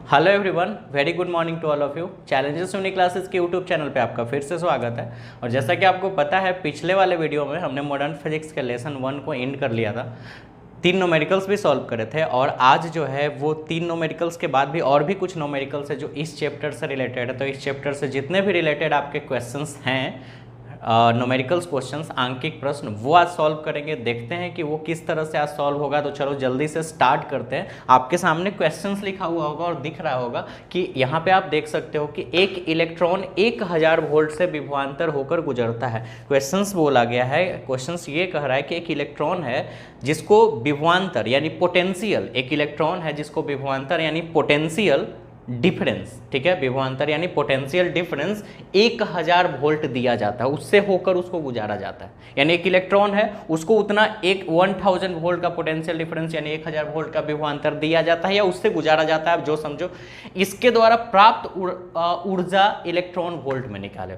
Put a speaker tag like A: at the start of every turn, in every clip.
A: Hello everyone, very good morning to all of you. Challenges unique classes के YouTube channel पे आपका फिर से स्वागत है। और जैसा कि आपको पता है, पिछले वाले वीडियो में हमने मॉडर्न फिजिक्स के लेसन 1 को एंड कर लिया था, 3 न्यूमेरिकल्स भी सॉल्व करे थे। और आज जो है वो 3 न्यूमेरिकल्स के बाद भी और भी कुछ न्यूमेरिकल्स है जो इस चैप्टर से रिलेटेड है। तो इस चैप्टर से जितने भी रिलेटेड आपके क्वेश्चंस हैं, न्यूमेरिकल्स क्वेश्चंस, आंकिक प्रश्न, वो आज सॉल्व करेंगे। देखते हैं कि वो किस तरह से आज सॉल्व होगा। तो चलो जल्दी से स्टार्ट करते हैं। आपके सामने क्वेश्चंस लिखा हुआ होगा और दिख रहा होगा कि यहाँ पे आप देख सकते हो कि एक इलेक्ट्रॉन 1000 वोल्ट से विभवांतर होकर गुजरता है। क्वेश्चंस बोला गया है, क्वेश्चंस ये कह रहा है कि एक इलेक्ट्रॉन है जिसको विभवांतर यानी पोटेंशियल, एक इलेक्ट्रॉन है जिसको विभवांतर यानी पोटेंशियल डिफरेंस, ठीक है, विभवांतर यानी पोटेंशियल डिफरेंस 1000 वोल्ट दिया जाता है, उससे होकर उसको गुजारा जाता है। यानी एक इलेक्ट्रॉन है, उसको उतना 1000 वोल्ट का पोटेंशियल डिफरेंस यानी 1000 वोल्ट का विभवांतर दिया जाता है या उससे गुजारा जाता है, आप जो समझो। इसके द्वारा प्राप्त ऊर्जा इलेक्ट्रॉन वोल्ट में निकाले।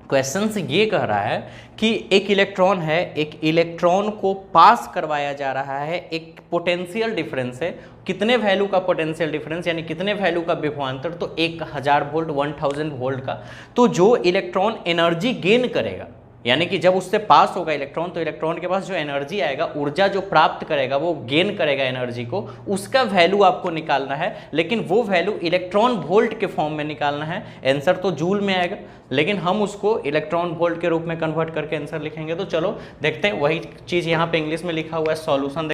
A: क्वेश्चन ये कह रहा है कि एक इलेक्ट्रॉन है, एक इलेक्ट्रॉन को पास करवाया जा रहा है एक पोटेंशियल डिफरेंस है। कितने वैल्यू का पोटेंशियल डिफरेंस यानी कितने वैल्यू का विभवांतर, तो 1000 वोल्ट, 1000 वोल्ट का। तो जो इलेक्ट्रॉन एनर्जी गेन करेगा, यानी कि जब उससे पास होगा इलेक्ट्रॉन, तो इलेक्ट्रॉन के पास जो एनर्जी आएगा, ऊर्जा जो प्राप्त करेगा, वो गेन करेगा एनर्जी को, उसका वैल्यू आपको निकालना है। लेकिन वो वैल्यू इलेक्ट्रॉन वोल्ट के फॉर्म में निकालना है। आंसर तो जूल में आएगा, लेकिन हम उसको इलेक्ट्रॉन वोल्ट के रूप में कन्वर्ट करके आंसर लिखेंगे। तो चलो देखते हैं, वही चीज़ यहाँ पे इंग्लिश में लिखा हुआ है, सॉल्यूशन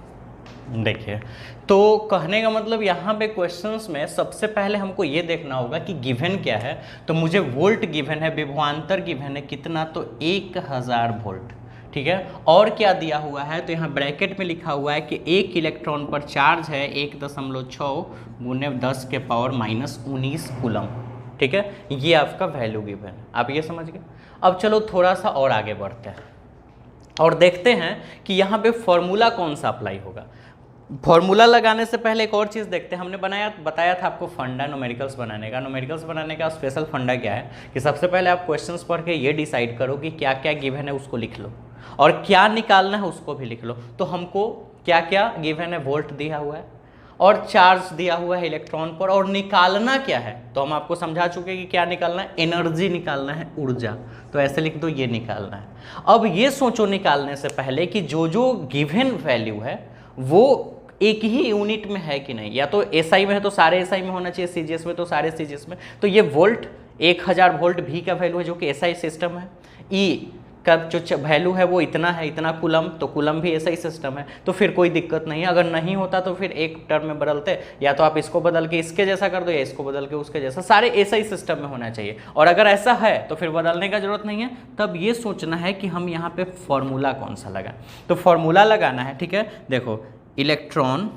A: देखिए। तो कहने का मतलब यहाँ पे क्वेश्चंस में सबसे पहले हमको ये देखना होगा कि गिवन क्या है। तो मुझे वोल्ट गिवन है, विभवांतर गिवन है, कितना, तो 1000 वोल्ट, ठीक है। और क्या दिया हुआ है, तो यहाँ ब्रैकेट में लिखा हुआ है कि एक इलेक्ट्रॉन पर चार्ज है 1.6 × 10⁻⁻19 कूलम, ठीक है। ये आपका वैल्यू गिवन है, आप ये समझ गए। अब चलो थोड़ा सा और आगे बढ़ते हैं और देखते हैं कि यहाँ पे फॉर्मूला कौन सा अप्लाई होगा। फॉर्मूला लगाने से पहले एक और चीज़ देखते हैं। हमने बताया था आपको फंडा न्यूमेरिकल्स बनाने का। न्यूमेरिकल्स बनाने का स्पेशल फंडा क्या है कि सबसे पहले आप क्वेश्चंस पढ़ के ये डिसाइड करो कि क्या क्या गिवन है उसको लिख लो, और क्या निकालना है उसको भी लिख लो। तो हमको क्या क्या गिवन है, वोल्ट दिया हुआ है और चार्ज दिया हुआ है इलेक्ट्रॉन पर, और निकालना क्या है, तो हम आपको समझा चुके कि क्या निकालना है, एनर्जी निकालना है, ऊर्जा। तो ऐसे लिख दो, ये निकालना है। अब ये सोचो निकालने से पहले कि जो जो गिवन वैल्यू है वो एक ही यूनिट में है कि नहीं। या तो एसआई में है तो सारे एसआई में होना चाहिए, सीजीएस में तो सारे सीजीएस में। तो ये वोल्ट 1000 वोल्ट भी का वैल्यू है जो कि एसआई सिस्टम है। ई का जो वैल्यू है वो इतना है, इतना कुलम, तो कुलम भी एसआई सिस्टम है। तो फिर कोई दिक्कत नहीं है। अगर नहीं होता तो फिर एक टर्म में बदलते, या तो आप इसको बदल के इसके जैसा कर दो या इसको बदल के उसके जैसा, सारे एसआई सिस्टम में होना चाहिए। और अगर ऐसा है तो फिर बदलने का जरूरत नहीं है। तब ये सोचना है कि हम यहाँ पे फॉर्मूला कौन सा लगाएं। तो फॉर्मूला लगाना है, ठीक है। देखो, इलेक्ट्रॉन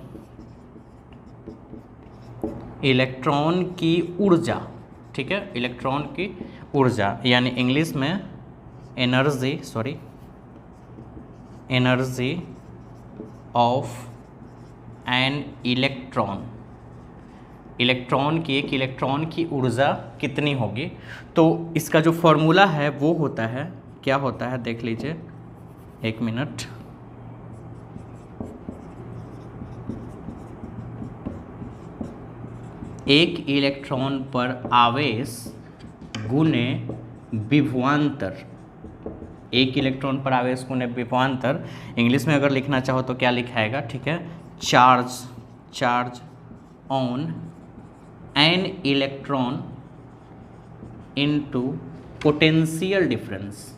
A: की ऊर्जा, ठीक है, इलेक्ट्रॉन की ऊर्जा यानी इंग्लिश में एनर्जी ऑफ एन इलेक्ट्रॉन। एक इलेक्ट्रॉन की ऊर्जा कितनी होगी। तो इसका जो फॉर्मूला है वो होता है, क्या होता है देख लीजिए, 1 मिनट। एक इलेक्ट्रॉन पर आवेश गुने विभवांतर, एक इलेक्ट्रॉन पर आवेश गुने विभवांतर। इंग्लिश में अगर लिखना चाहो तो क्या लिखाएगा, ठीक है, charge on an electron into potential difference,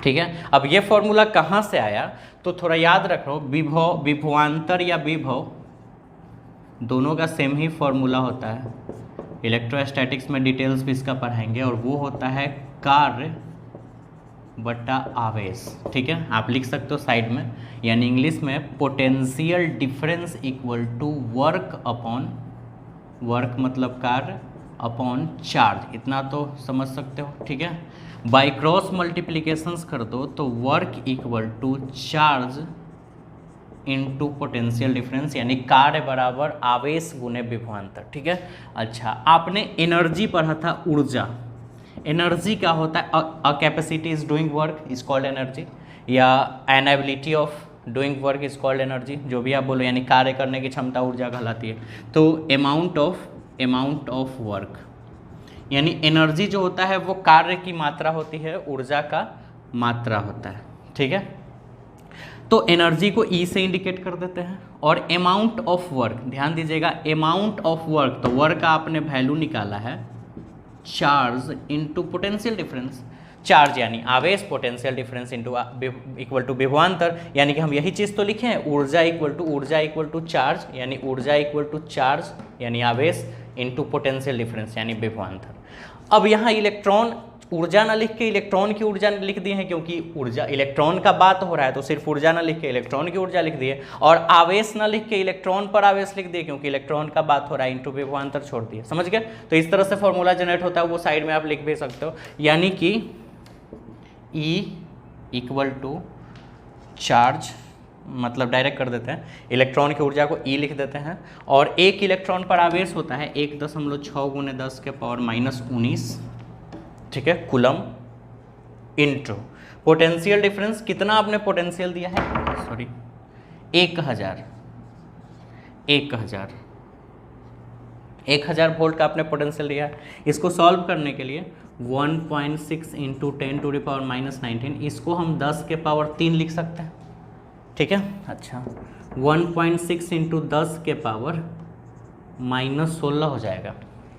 A: ठीक है। अब ये फॉर्मूला कहाँ से आया, तो थोड़ा याद रखो, विभवांतर या विभव दोनों का सेम ही फॉर्मूला होता है। इलेक्ट्रोस्टैटिक्स में डिटेल्स भी इसका पढ़ाएंगे, और वो होता है कार्य बटा आवेश, ठीक है। आप लिख सकते हो साइड में, यानी इंग्लिश में potential difference equal to work मतलब कार्य अपॉन चार्ज, इतना तो समझ सकते हो, ठीक है। बाई क्रॉस मल्टीप्लीकेशंस कर दो तो work equal to charge into potential difference, यानी कार्य बराबर आवेश गुने विभवांतर, ठीक है। अच्छा, आपने एनर्जी पढ़ा था, ऊर्जा। एनर्जी क्या होता है, a capacity is doing work is called energy, या an ability of doing work is called energy, जो भी आप बोलो, यानी कार्य करने की क्षमता ऊर्जा कहलाती है। तो अमाउंट ऑफ वर्क यानी एनर्जी जो होता है वो कार्य की मात्रा होती है, ऊर्जा का मात्रा होता है, ठीक है। तो एनर्जी को ई से इंडिकेट कर देते हैं। और अमाउंट ऑफ वर्क, ध्यान दीजिएगा, अमाउंट ऑफ वर्क, तो वर्क का आपने वैल्यू निकाला है charge into potential difference. Charge यानी आवेश, potential difference into equal to विभवांतर, यानी कि हम यही चीज़ तो लिखे हैं, ऊर्जा इक्वल टू चार्ज, यानी ऊर्जा इक्वल टू चार्ज यानी आवेश इनटू पोटेंशियल डिफरेंस यानी विभवांतर। अब यहाँ इलेक्ट्रॉन ऊर्जा ना लिख के इलेक्ट्रॉन की ऊर्जा लिख दिए हैं, क्योंकि ऊर्जा इलेक्ट्रॉन का बात हो रहा है, तो सिर्फ ऊर्जा ना लिख के इलेक्ट्रॉन की ऊर्जा लिख दिए। और आवेश ना लिख के इलेक्ट्रॉन पर आवेश लिख दिए, क्योंकि इलेक्ट्रॉन का बात हो रहा है, इनटू विभवांतर छोड़ दिए। समझ गए? तो इस तरह से फॉर्मूला जनरेट होता है, वो साइड में आप लिख भी सकते हो, यानी कि E इक्वल टू चार्ज, मतलब डायरेक्ट कर देते हैं, इलेक्ट्रॉन की ऊर्जा को E लिख देते हैं, और एक इलेक्ट्रॉन पर आवेश होता है 1.6 गुने 10 के पावर -19, ठीक है, कूलम, इंटू पोटेंशियल डिफरेंस। कितना आपने पोटेंशियल दिया है, सॉरी 1000 वोल्ट का आपने पोटेंशियल दिया है। इसको सॉल्व करने के लिए 1.6 इंटू 10⁻⁻19, इसको हम 10 के पावर 3 लिख सकते हैं, ठीक है। अच्छा, 1.6 इंटू 10 के पावर -16 हो जाएगा।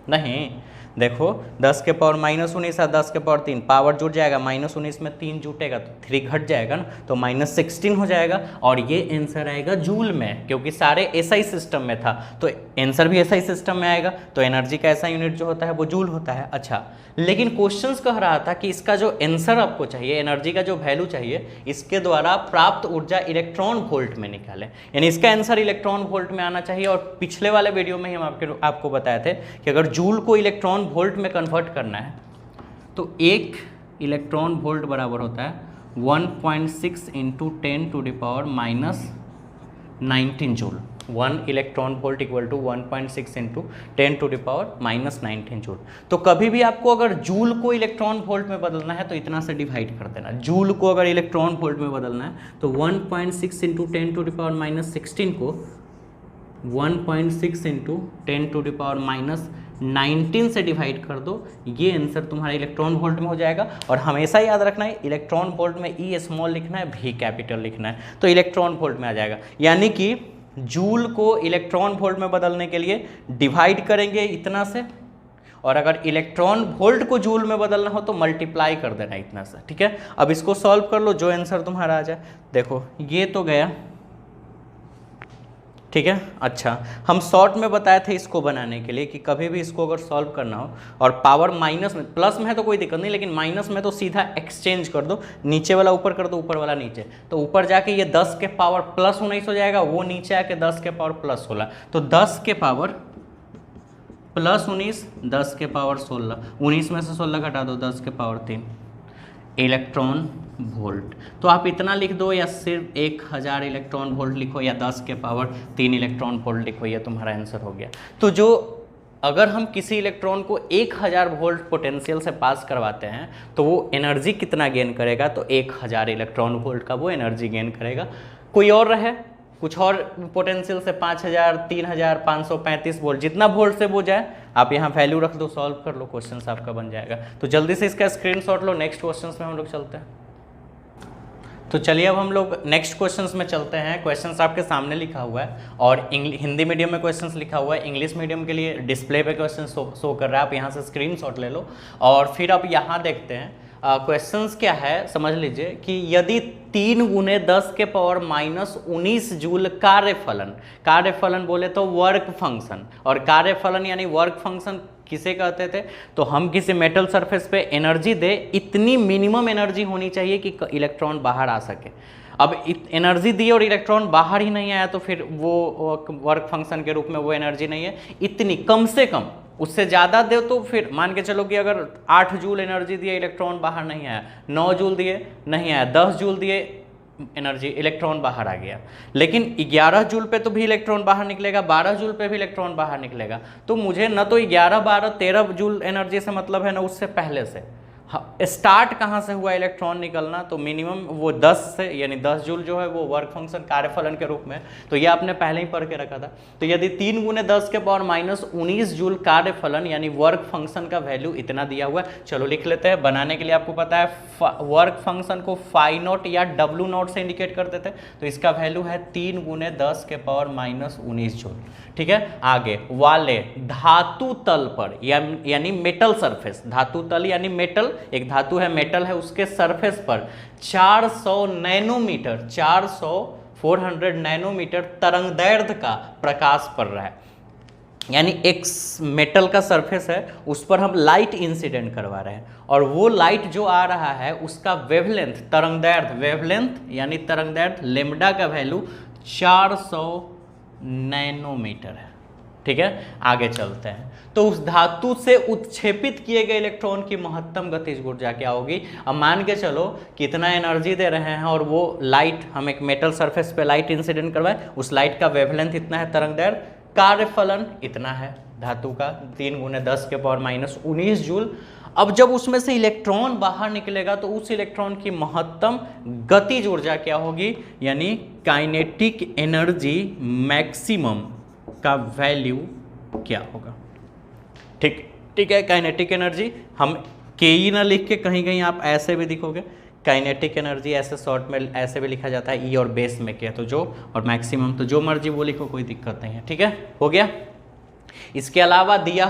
A: नहीं, देखो 10 के पावर -19 है, 10 के पावर 3, पावर जुड़ जाएगा, -19 में 3 जुटेगा तो 3 घट जाएगा ना, तो -16 हो जाएगा। और ये आंसर आएगा जूल में, क्योंकि सारे एसआई सिस्टम में था, तो आंसर भी एसआई सिस्टम में आएगा। तो एनर्जी का ऐसा यूनिट जो होता है वो जूल होता है। अच्छा, लेकिन क्वेश्चंस कह रहा था कि इसका जो आंसर आपको चाहिए, एनर्जी का जो वैल्यू चाहिए, इसके द्वारा प्राप्त ऊर्जा इलेक्ट्रॉन वोल्ट में निकालें, यानी इसका आंसर इलेक्ट्रॉन वोल्ट में आना चाहिए। और पिछले वाले वीडियो में ही हम आपको बताए थे कि अगर जूल को इलेक्ट्रॉन वोल्ट में कन्वर्ट करना है तो 1 इलेक्ट्रॉन वोल्ट बराबर होता है 1.6 into 10⁻⁻19 joule. 1 electron volt equal to 1.6 into 10⁻⁻19 joule. तो कभी भी आपको अगर जूल को इलेक्ट्रॉन वोल्ट में बदलना है तो इतना से डिवाइड कर देना। जूल को अगर इलेक्ट्रॉन वोल्ट में बदलना है तो 1.6 इंटू 10⁻⁻16 को 1.6 इंटू 10⁻⁻19 से डिवाइड कर दो, ये आंसर तुम्हारा इलेक्ट्रॉन वोल्ट में हो जाएगा। और हमेशा याद रखना है, इलेक्ट्रॉन वोल्ट में ई स्मॉल लिखना है, भी कैपिटल लिखना है, तो इलेक्ट्रॉन वोल्ट में आ जाएगा। यानी कि जूल को इलेक्ट्रॉन वोल्ट में बदलने के लिए डिवाइड करेंगे इतना से, और अगर इलेक्ट्रॉन वोल्ट को जूल में बदलना हो तो मल्टीप्लाई कर देना इतना से, ठीक है। अब इसको सॉल्व कर लो, जो आंसर तुम्हारा आ जाए। देखो ये तो गया, ठीक है। अच्छा, हम शॉर्ट में बताए थे इसको बनाने के लिए कि कभी भी इसको अगर सॉल्व करना हो और पावर माइनस में, प्लस में है तो कोई दिक्कत नहीं, लेकिन माइनस में तो सीधा एक्सचेंज कर दो, नीचे वाला ऊपर कर दो, ऊपर वाला नीचे, तो ऊपर जाके ये 10 के पावर +19 हो जाएगा, वो नीचे आके 10 के पावर +16, तो 10 के पावर +19, 10 के पावर 16, 19 में से 16 घटा दो, 10 के पावर 3 इलेक्ट्रॉन वोल्ट। तो आप इतना लिख दो, या सिर्फ 1000 इलेक्ट्रॉन वोल्ट लिखो, या 10 के पावर 3 इलेक्ट्रॉन वोल्ट लिखो, ये तुम्हारा आंसर हो गया। तो जो अगर हम किसी इलेक्ट्रॉन को 1000 वोल्ट पोटेंशियल से पास करवाते हैं तो वो एनर्जी कितना गेन करेगा, तो 1000 इलेक्ट्रॉन वोल्ट का वो एनर्जी गेन करेगा। कोई और रहे कुछ और पोटेंशियल से 5000, 3000, 535 वोल्ट, जितना वोल्ट से वो जाए आप यहाँ वैल्यू रख दो, सॉल्व कर लो, क्वेश्चन आपका बन जाएगा। तो जल्दी से इसका स्क्रीनशॉट लो, नेक्स्ट क्वेश्चन में हम लोग चलते हैं। तो चलिए अब हम लोग नेक्स्ट क्वेश्चंस में चलते हैं। क्वेश्चंस आपके सामने लिखा हुआ है, और हिंदी मीडियम में क्वेश्चंस लिखा हुआ है, इंग्लिश मीडियम के लिए डिस्प्ले पे क्वेश्चन शो कर रहा है, आप यहाँ से स्क्रीनशॉट ले लो। और फिर अब यहाँ देखते हैं क्वेश्चंस क्या है, समझ लीजिए कि यदि 3 गुने 10 के पावर -19 जूल कार्यफलन बोले तो वर्क फंक्शन, और कार्यफलन यानी वर्क फंक्शन किसे कहते थे, तो हम किसी मेटल सरफेस पे एनर्जी दे, इतनी मिनिमम एनर्जी होनी चाहिए कि इलेक्ट्रॉन बाहर आ सके। अब एनर्जी दी और इलेक्ट्रॉन बाहर ही नहीं आया तो फिर वो वर्क फंक्शन के रूप में वो एनर्जी नहीं है। इतनी कम से कम, उससे ज़्यादा दे तो फिर मान के चलो कि अगर 8 जूल एनर्जी दिए इलेक्ट्रॉन बाहर नहीं आया, 9 जूल दिए नहीं आया, 10 जूल दिए एनर्जी इलेक्ट्रॉन बाहर आ गया, लेकिन 11 जूल पे तो भी इलेक्ट्रॉन बाहर निकलेगा, 12 जूल पे भी इलेक्ट्रॉन बाहर निकलेगा। तो मुझे न तो 11, 12, 13 जूल एनर्जी से मतलब है, ना उससे पहले से, स्टार्ट कहाँ से हुआ इलेक्ट्रॉन निकलना, तो मिनिमम वो 10 से, यानी 10 जूल जो है वो वर्क फंक्शन कार्यफलन के रूप में, तो ये आपने पहले ही पढ़ के रखा था। तो यदि 3 गुने 10 के पावर -19 जूल कार्यफलन यानी वर्क फंक्शन का वैल्यू इतना दिया हुआ है। चलो लिख लेते हैं। बनाने के लिए आपको पता है वर्क फंक्शन को फाई नॉट या डब्ल्यू नॉट से इंडिकेट करते थे, तो इसका वैल्यू है 3 गुने 10 के पावर -19 जूल। ठीक है, आगे वाले धातु तल पर यानी मेटल सरफेस, धातु तल यानी मेटल, एक धातु है मेटल है, उसके सरफेस पर 400 नैनोमीटर 400 नैनोमीटर तरंगदैर्ध्य का प्रकाश पड़ रहा है। यानी एक मेटल का सरफेस है, उस पर हम लाइट इंसिडेंट करवा रहे हैं, और वो लाइट जो आ रहा है उसका वेवलेंथ, तरंगदैर्ध्य, वेवलेंथ यानी तरंगदैर्ध्य लेम्डा का वैल्यू 400 नैनोमीटर है। ठीक है, आगे चलते हैं। तो उस धातु से उत्क्षेपित किए गए इलेक्ट्रॉन की महत्तम गतिज ऊर्जा क्या होगी। अब मान के चलो कितना एनर्जी दे रहे हैं, और वो लाइट, हम एक मेटल सरफेस पे लाइट इंसिडेंट करवाए, उस लाइट का वेवलेंथ इतना है, तरंगदैर्ध्य, कार्यफलन इतना है धातु का 3 गुने 10 के पावर -19 जूल। अब जब उसमें से इलेक्ट्रॉन बाहर निकलेगा तो उस इलेक्ट्रॉन की महत्तम गतिज ऊर्जा क्या होगी, यानी काइनेटिक एनर्जी मैक्सिमम का वैल्यू क्या होगा। ठीक है, काइनेटिक एनर्जी हम के ई ना लिख के कहीं कहीं आप ऐसे भी दिखोगे, काइनेटिक एनर्जी ऐसे शॉर्ट में ऐसे भी लिखा जाता है, ई और बेस में के, तो जो, और मैक्सिमम तो जो मर्जी वो लिखो, कोई दिक्कत नहीं है। ठीक है, हो गया। इसके अलावा दिया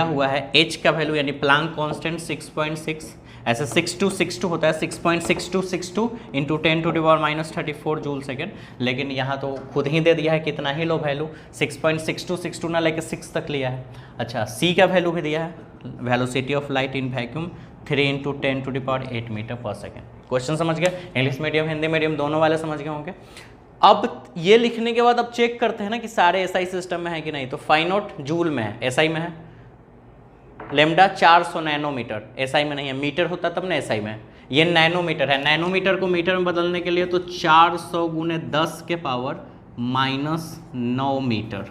A: हुआ है H का वैल्यू यानी प्लांक कांस्टेंट 6.6, ऐसे 6262 होता है, 6.6262 इंटू 10⁻⁻34 जूल सेकेंड, लेकिन यहाँ तो खुद ही दे दिया है कितना ही लो वैल्यू, 6.6262 ना लेके 6 तक लिया है। अच्छा, C का वैल्यू भी दिया है, velocity of light in vacuum 3 × 10⁸ metre पर सेकेंड। क्वेश्चन समझ गए, इंग्लिश मीडियम हिंदी मीडियम दोनों वाले समझ गए होंगे। अब ये लिखने के बाद अब चेक करते हैं ना कि सारे एसआई सिस्टम में है कि नहीं। तो फाई नॉट जूल में है, एसआई में है, लेमडा 400 नैनोमीटर, एसआई में नहीं है, मीटर होता तब ना एसआई में, ये नैनोमीटर है। नैनोमीटर को मीटर में बदलने के लिए तो 400 गुने 10 के पावर -9 मीटर।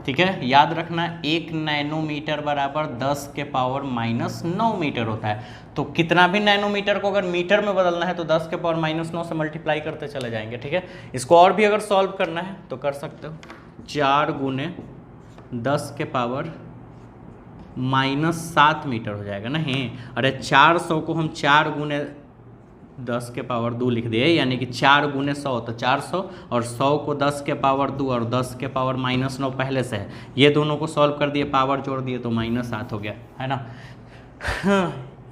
A: ठीक है, याद रखना 1 नैनोमीटर बराबर 10 के पावर -9 मीटर होता है। तो कितना भी नैनोमीटर को अगर मीटर में बदलना है तो 10 के पावर -9 से मल्टीप्लाई करते चले जाएंगे। ठीक है, इसको और भी अगर सॉल्व करना है तो कर सकते हो, 4 गुने 10 के पावर -7 मीटर हो जाएगा। नहीं, अरे 400 को हम 4 गुने 10 के पावर 2 लिख दिए, यानी कि 4 गुने 100 तो 400, और 100 को 10 के पावर 2 और 10 के पावर -9 पहले से है, ये दोनों को सॉल्व कर दिए, पावर जोड़ दिए तो -7 हो गया, है ना।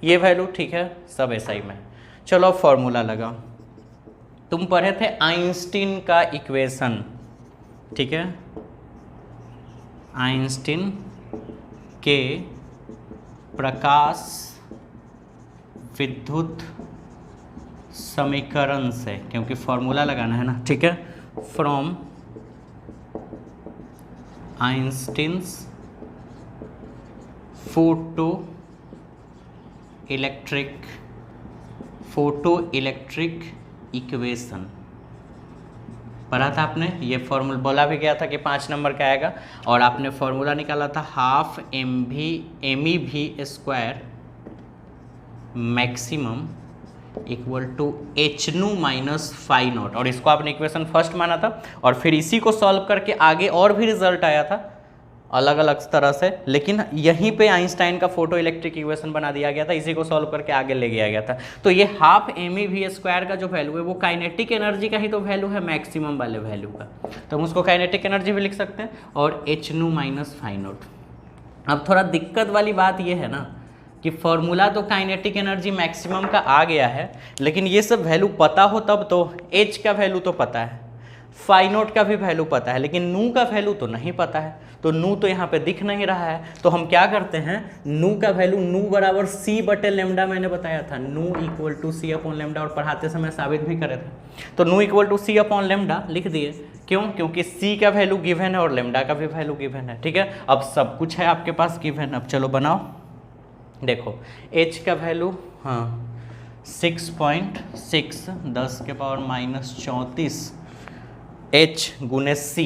A: ये वैल्यू ठीक है, सब एसआई में। चलो फॉर्मूला लगा, तुम पढ़े थे आइंस्टीन का इक्वेशन। ठीक है, आइंस्टीन के प्रकाश विद्युत समीकरण से, क्योंकि फॉर्मूला लगाना है ना। ठीक है, from Einstein's photo electric equation पढ़ा था आपने। ये फॉर्मूला बोला भी गया था कि 5 नंबर का आएगा, और आपने फॉर्मूला निकाला था ½mv² maximum equal to hν minus phi naught, और इसको आपने इक्वेशन फर्स्ट माना था, और फिर इसी को सॉल्व करके आगे और भी रिजल्ट आया था अलग अलग तरह से, लेकिन यहीं पे आइंस्टाइन का फोटो इलेक्ट्रिक इक्वेशन बना दिया गया था, इसी को सॉल्व करके आगे ले गया गया था। तो ये ½mv² का जो वैल्यू है वो काइनेटिक एनर्जी का ही तो वैल्यू है, मैक्सिमम वाले वैल्यू का, तो हम उसको काइनेटिक एनर्जी भी लिख सकते हैं, और hν माइनस फाई नॉट। अब थोड़ा दिक्कत वाली बात ये है ना कि फॉर्मूला तो काइनेटिक एनर्जी मैक्सिमम का आ गया है, लेकिन ये सब वैल्यू पता हो तब तो। h का वैल्यू तो पता है, फाई नॉट का भी वैल्यू पता है, लेकिन नू का वैल्यू तो नहीं पता है, तो नू तो यहाँ पे दिख नहीं रहा है। तो हम क्या करते हैं, नू का वैल्यू, नू बराबर c/λ मैंने बताया था, नू इक्वल टू c/λ, और पढ़ाते समय साबित भी करे थे। तो नू इक्वल टू c/λ लिख दिए, क्यों, क्योंकि c का वैल्यू गिवन है और लेमडा का भी वैल्यू गिवन है। ठीक है, अब सब कुछ है आपके पास गिवन। अब चलो बनाओ, देखो h का वैल्यू, हाँ 6.6 10 के पावर -34 h गुने c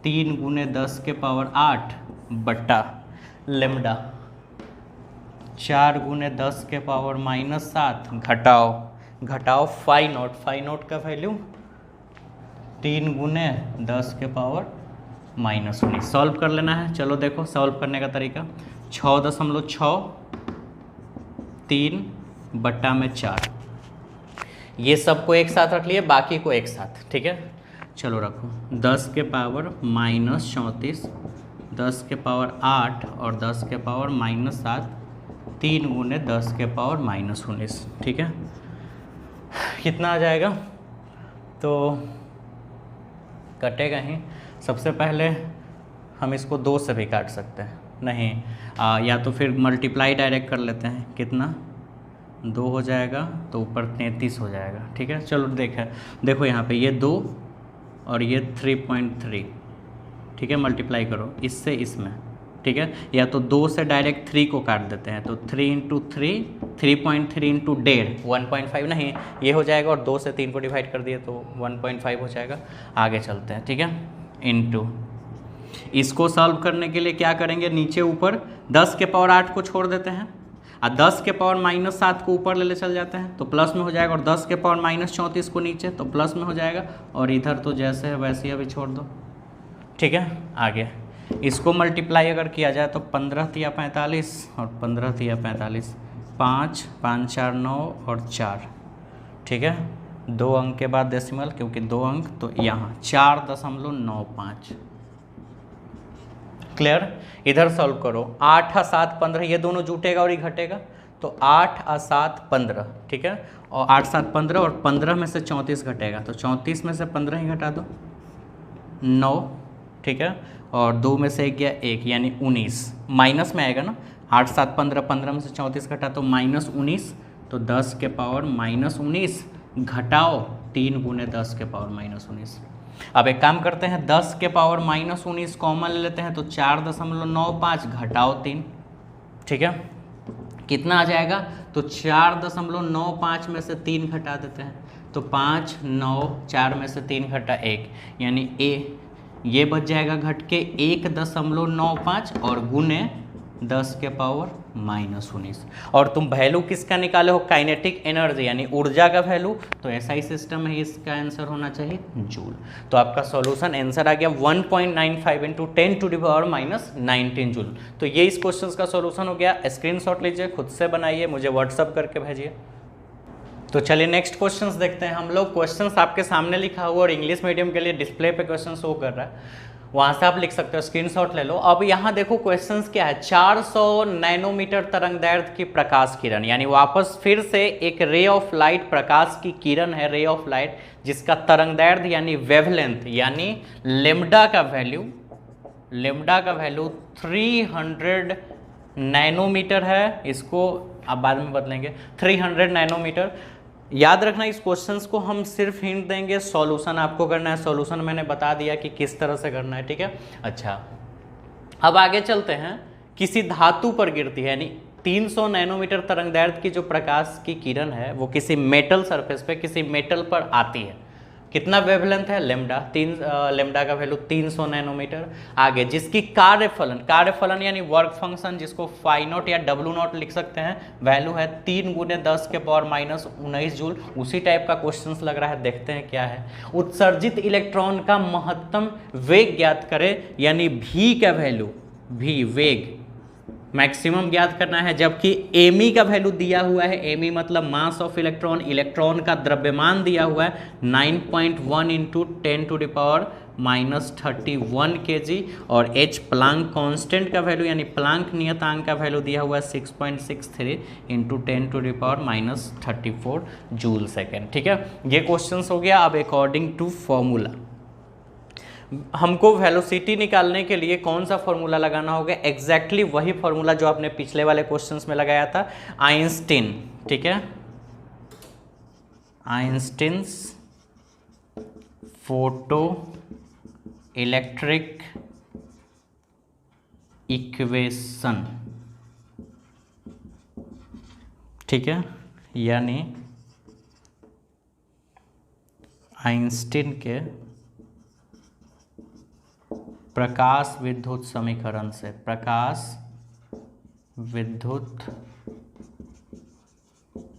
A: 3 गुने 10 के पावर 8 बट्टा लेमडा 4 गुने 10 के पावर -7 घटाओ फाई नॉट का वैल्यू 3 गुने 10 के पावर -19। सॉल्व कर लेना है। चलो देखो सॉल्व करने का तरीका 6.6 3/4। ये सबको एक साथ रख लिए, बाकी को एक साथ, ठीक है। चलो रखो 10 के पावर -34, 10 के पावर 8 और 10 के पावर -7, 3 गुने 10 के पावर -19, ठीक है। कितना आ जाएगा? तो कटेगा ही। सबसे पहले हम इसको 2 से भी काट सकते हैं, नहीं या तो फिर मल्टीप्लाई डायरेक्ट कर लेते हैं। कितना? 2 हो जाएगा तो ऊपर 33 हो जाएगा, ठीक है। चलो देखो यहाँ पे ये 2 और ये 3.3, ठीक है। मल्टीप्लाई करो इससे इसमें, ठीक है। या तो 2 से डायरेक्ट 3 को काट देते हैं, तो 3 × 3 3.3 × 1.5 1.5 नहीं ये हो जाएगा, और 2 से 3 को डिवाइड कर दिए तो 1.5 हो जाएगा। आगे चलते हैं, ठीक है। इनटू इसको सॉल्व करने के लिए क्या करेंगे, नीचे ऊपर 10 के पावर 8 को छोड़ देते हैं और 10 के पावर -7 को ऊपर ले चल जाते हैं तो प्लस में हो जाएगा, और 10 के पावर -34 को नीचे तो प्लस में हो जाएगा, और इधर तो जैसे है वैसे ही अभी छोड़ दो, ठीक है। आगे इसको मल्टीप्लाई अगर किया जाए तो 15 × 45 और 15 × 45 5 5 4 9 और 4, ठीक है। 2 अंक के बाद डेसिमल, क्योंकि 2 अंक, तो यहाँ 4.95। क्लियर? इधर सॉल्व करो 8 और 7 15, ये दोनों जुटेगा और ये घटेगा, तो 8 और 7 15, ठीक है। और 8 7 15 और 15 में से 34 घटेगा, तो 34 में से 15 ही घटा दो 9, ठीक है। और 2 में से 1 गया 1 यानी 19, माइनस में आएगा ना। 8 7 15, 15 में से 34 घटा तो -19, तो 10 के पावर -19 घटाओ 3 गुने 10 के पावर -19। अब एक काम करते हैं, 10 के पावर -19 कॉमन ले लेते हैं, तो 4.95 घटाओ 3, ठीक है। कितना आ जाएगा? तो 4.95 में से 3 घटा देते हैं, तो 5 9 4 में से 3 घटा 1 यानी ये बच जाएगा घट के 1.95 और गुने 10 के पावर -19। और तुम वैल्यू किसका निकाले हो? काइनेटिक एनर्जी यानी ऊर्जा का वैल्यू, तो ऐसा ही सिस्टम है, इसका आंसर होना चाहिए जूल। तो आपका सॉल्यूशन आंसर आ गया 1.95 × 10⁻⁻19 जूल। तो ये इस क्वेश्चन का सॉल्यूशन हो गया। स्क्रीनशॉट लीजिए, खुद से बनाइए, मुझे व्हाट्सअप करके भेजिए। तो चलिए नेक्स्ट क्वेश्चंस देखते हैं हम लोग। क्वेश्चंस आपके सामने लिखा हुआ और इंग्लिश मीडियम के लिए डिस्प्ले पे क्वेश्चन शो कर रहा है, वहाँ से आप लिख सकते हो, स्क्रीनशॉट ले लो। अब यहाँ देखो क्वेश्चंस क्या है, 400 नैनोमीटर तरंगदैर्घ्य की प्रकाश किरण, यानी वापस फिर से एक रे ऑफ लाइट, प्रकाश की किरण है, रे ऑफ लाइट, जिसका तरंगदैर्घ्य यानी वेवलेंथ यानी लेमडा का वैल्यू 300 नैनोमीटर है। इसको अब बाद में बदलेंगे, 300 नैनोमीटर। याद रखना इस क्वेश्चंस को हम सिर्फ हिंट देंगे, सॉल्यूशन आपको करना है। सॉल्यूशन मैंने बता दिया कि किस तरह से करना है, ठीक है। अच्छा, अब आगे चलते हैं। किसी धातु पर गिरती है, यानी 300 नैनोमीटर तरंगदैर्घ्य की जो प्रकाश की किरण है वो किसी मेटल सरफेस पे, किसी मेटल पर आती है। कितना वेवलेंथ है? लेमडा, लेमडा का वैल्यू 300 नैनोमीटर। आगे जिसकी कार्यफलन यानी वर्क फंक्शन, जिसको फाई नॉट या डब्ल्यू नॉट लिख सकते हैं, वैल्यू है 3 गुने 10 के पावर -19 जूल। उसी टाइप का क्वेश्चंस लग रहा है, देखते हैं क्या है। उत्सर्जित इलेक्ट्रॉन का महत्तम वेग ज्ञात करें, यानी v का वैल्यू, v वेग मैक्सिमम ज्ञात करना है, जबकि एमी का वैल्यू दिया हुआ है। एमी मतलब मास ऑफ इलेक्ट्रॉन, इलेक्ट्रॉन का द्रव्यमान दिया हुआ है 9.1 × 10⁻31 kg, और एच प्लांक कांस्टेंट का वैल्यू यानी प्लांक नियतांक का वैल्यू दिया हुआ है 6.63 × 10⁻34 जूल सेकेंड, ठीक है। ये क्वेश्चन हो गया। अब अकॉर्डिंग टू फॉर्मूला, हमको वेलोसिटी निकालने के लिए कौन सा फॉर्मूला लगाना होगा? एग्जैक्टली वही फॉर्मूला जो आपने पिछले वाले क्वेश्चंस में लगाया था, आइंस्टीन, ठीक है। आइंस्टीन्स फोटो इलेक्ट्रिक इक्वेशन, ठीक है, यानी आइंस्टीन के प्रकाश विद्युत समीकरण से, प्रकाश विद्युत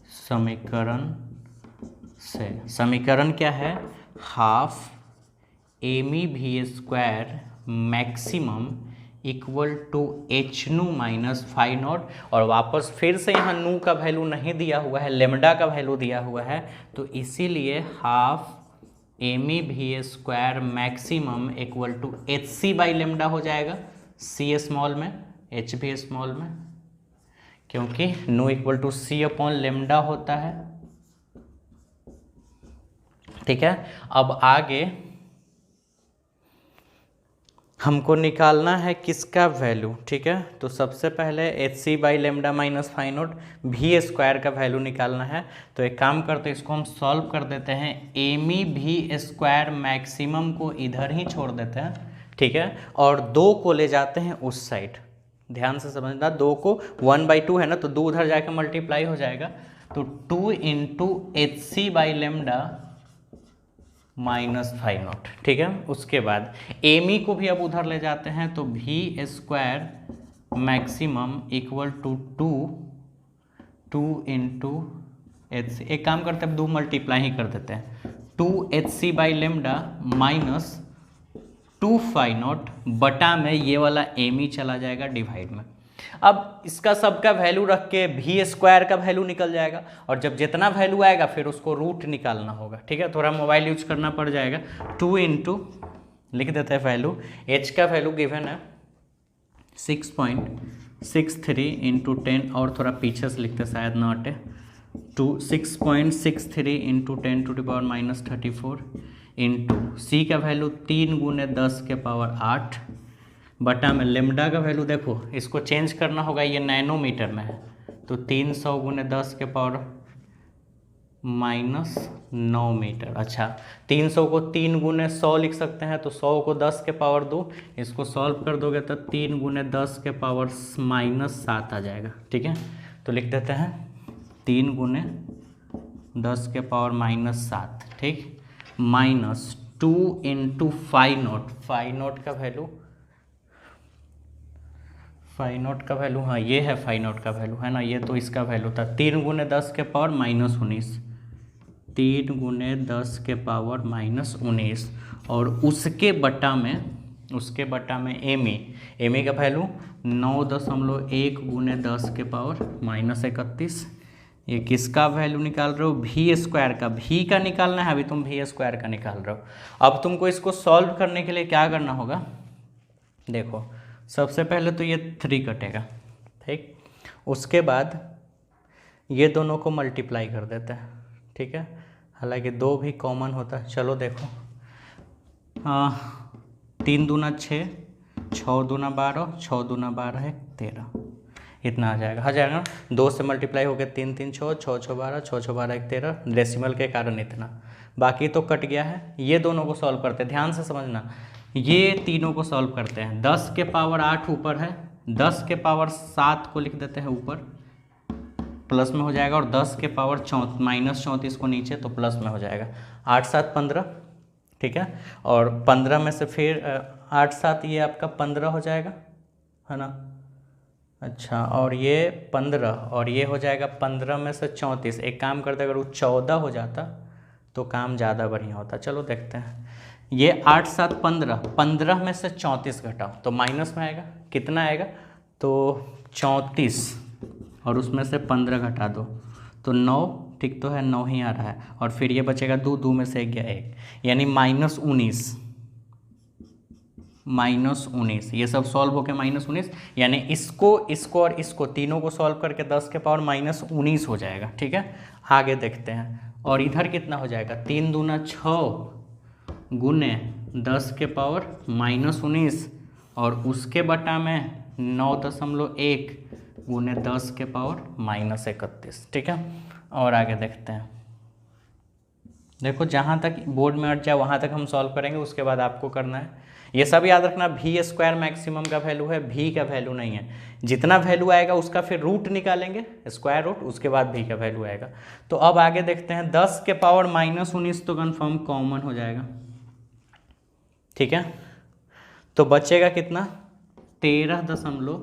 A: समीकरण से। समीकरण क्या है? Half m v square maximum equal to h nu minus phi naught. और वापस फिर से यहाँ नू का वैल्यू नहीं दिया हुआ है, लेमडा का वैल्यू दिया हुआ है, तो इसीलिए half m v square maximum equal to h c by lambda हो जाएगा, सी स्मॉल में, एच भी स्मॉल में, क्योंकि nu equal to c upon lambda होता है। ठीक है, अब आगे हमको निकालना है किसका वैल्यू। ठीक है, तो सबसे पहले h c by lambda minus phi naught भी स्क्वायर का वैल्यू निकालना है। तो एक काम करते हैं, इसको हम सॉल्व कर देते हैं। एमी भी स्क्वायर मैक्सिमम को इधर ही छोड़ देते हैं, ठीक है, और 2 को ले जाते हैं उस साइड। ध्यान से समझना, 2 को 1/2 है ना, तो 2 उधर जाके मल्टीप्लाई हो जाएगा, तो 2 into h c by lambda minus phi naught. ठीक है, उसके बाद एमी को भी अब उधर ले जाते हैं, तो भी square maximum equal to 2 into h c. एक काम करते हैं, 2 मल्टीप्लाई ही कर देते हैं, 2 h c by lambda minus 2 phi naught बटा में ये वाला एमी चला जाएगा डिवाइड में। अब इसका सबका वैल्यू रख के भी स्क्वायर का वैल्यू निकल जाएगा, और जब जितना वैल्यू आएगा फिर उसको रूट निकालना होगा। ठीक है, थोड़ा मोबाइल यूज करना पड़ जाएगा। 2 इंटू लिख देते हैं वैल्यू, एच का वैल्यू गिवन है 6.63 इंटू 10, और थोड़ा पीछे से लिखते शायद ना अटे, 6.63 into 10 to the power minus 34 into C का वैल्यू 3 गुने 10 के पावर 8 बटा में लेमडा का वैल्यू देखो, इसको चेंज करना होगा, ये नैनोमीटर में है, तो 300 गुने 10 के पावर माइनस 9 मीटर। अच्छा, 300 को 3 गुने 100 लिख सकते हैं, तो 100 को 10 के पावर 2, इसको सॉल्व कर दोगे तो 3 गुने 10 के पावर माइनस 7 आ जाएगा। ठीक है, तो लिख देते हैं 3 गुने 10 के पावर माइनस 7, ठीक, minus 2 into phi naught. Phi naught का वैल्यू, फाई नॉट का वैल्यू, हाँ ये है फाई नॉट का वैल्यू, है ना, ये तो इसका वैल्यू था 3 गुने 10 के पावर माइनस 19, 3 गुने 10 के पावर माइनस 19, और उसके बटा में एमी का वैल्यू 9.1 गुने 10 के पावर माइनस 31। ये किसका वैल्यू निकाल रहे हो? भी स्क्वायर का। भी का निकालना है, अभी तुम भी स्क्वायर का निकाल रहे हो। अब तुमको इसको सॉल्व करने के लिए क्या करना होगा, देखो, सबसे पहले तो ये 3 कटेगा, ठीक, उसके बाद ये दोनों को मल्टीप्लाई कर देते हैं। ठीक है, हालांकि 2 भी कॉमन होता है, चलो देखो, 3 दूना 6, 6 दूना 12, 6 दूना 12 13, इतना आ जाएगा 2 से मल्टीप्लाई हो गया, 3 3 6, 6 6 12, 6 6 12 13, डेसिमल के कारण इतना, बाकी तो कट गया है। ये दोनों को सॉल्व करते हैं, ध्यान से समझना, ये तीनों को सॉल्व करते हैं। 10 के पावर 8 ऊपर है, 10 के पावर 7 को लिख देते हैं ऊपर, प्लस में हो जाएगा, और 10 के पावर माइनस 34 को नीचे, तो प्लस में हो जाएगा। 8 7 15, ठीक है, और 15 में से फिर 8 7 ये आपका 15 हो जाएगा, है ना। अच्छा, और ये 15, और ये हो जाएगा 15 में से 34। एक काम करते, अगर वो 14 हो जाता तो काम ज़्यादा बढ़िया होता। चलो देखते हैं, ये 8 7 15, 15 में से 34 घटाओ तो माइनस में आएगा, कितना आएगा, तो 34, और उसमें से 15 घटा दो तो 9, ठीक तो है, 9 ही आ रहा है, और फिर ये बचेगा 2 में से 1 गया 1, यानी -19, ये सब सॉल्व होकर -19, यानी इसको और इसको तीनों को सॉल्व करके 10 के पावर -19 हो जाएगा। ठीक है, आगे देखते हैं, और इधर कितना हो जाएगा, 3 दूना 6 गुने 10 के पावर -19, और उसके बटा में 9.1 गुने 10 के पावर -31। ठीक है, और आगे देखते हैं, देखो जहाँ तक बोर्ड में अट जाए वहाँ तक हम सॉल्व करेंगे, उसके बाद आपको करना है। ये सब याद रखना, भी स्क्वायर मैक्सिमम का वैल्यू है, भी का वैल्यू नहीं है। जितना वैल्यू आएगा उसका फिर रूट निकालेंगे, स्क्वायर रूट, उसके बाद भी का वैल्यू आएगा। तो अब आगे देखते हैं, 10 के पावर -19 तो कन्फर्म कॉमन हो जाएगा। ठीक है, तो बचेगा कितना, 13.6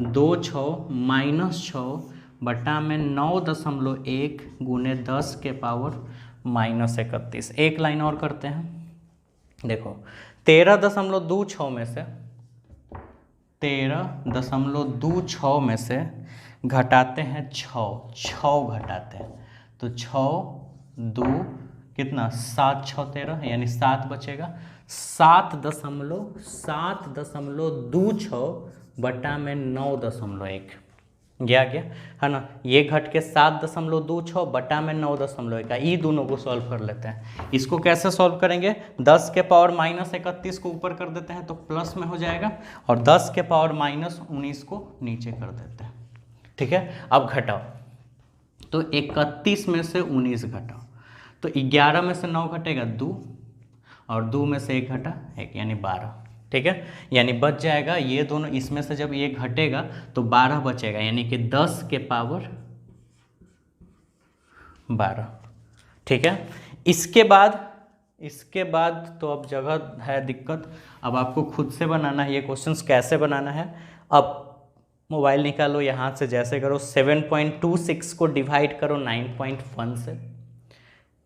A: -6 बटा में 9.1 गुने 10 के पावर -31। एक लाइन और करते हैं, देखो 13.26 में से 13.26 में से घटाते हैं 6 घटाते हैं तो 6 2 कितना 7 6 13 यानी 7 बचेगा। 7.26 बटा में 9.1 गया है ना, ये घट के 7.26 बटा में 9.1 ये दोनों को सॉल्व कर लेते हैं। इसको कैसे सॉल्व करेंगे, 10 के पावर -31 को ऊपर कर देते हैं तो प्लस में हो जाएगा और 10 के पावर -19 को नीचे कर देते हैं। ठीक है, अब घटाओ तो 31 में से 19 घटाओ तो 11 में से 9 घटेगा 2 और 2 में से 1 घटा 1 यानी 12। ठीक है, यानी बच जाएगा ये दोनों, इसमें से जब ये घटेगा तो 12 बचेगा यानी कि 10 के पावर 12। ठीक है, इसके बाद तो अब जगह है दिक्कत, अब आपको खुद से बनाना है ये क्वेश्चंस। कैसे बनाना है, अब मोबाइल निकालो, यहाँ से जैसे करो 7.26 को डिवाइड करो 9.1 से,